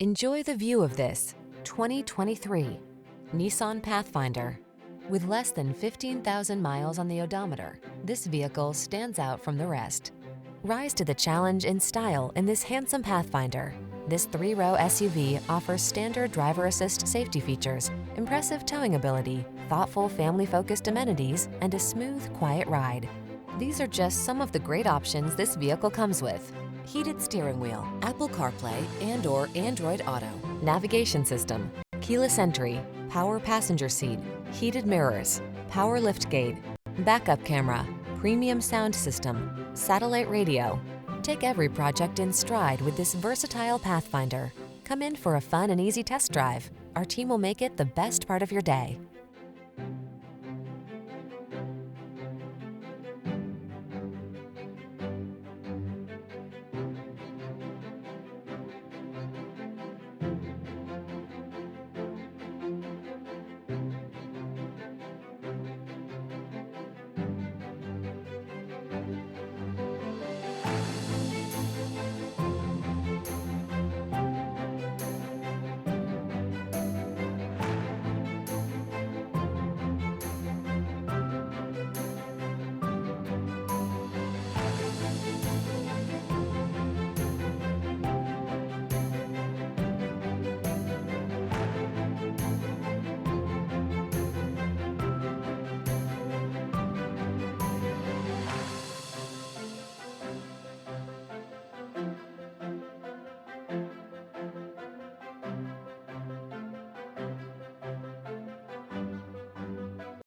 Enjoy the view of this 2023 Nissan Pathfinder. With less than 15,000 miles on the odometer, this vehicle stands out from the rest. Rise to the challenge in style in this handsome Pathfinder. This three-row SUV offers standard driver assist safety features, impressive towing ability, thoughtful family-focused amenities, and a smooth, quiet ride. These are just some of the great options this vehicle comes with: heated steering wheel, Apple CarPlay and/or Android Auto, navigation system, keyless entry, power passenger seat, heated mirrors, power liftgate, backup camera, premium sound system, satellite radio. Take every project in stride with this versatile Pathfinder. Come in for a fun and easy test drive. Our team will make it the best part of your day.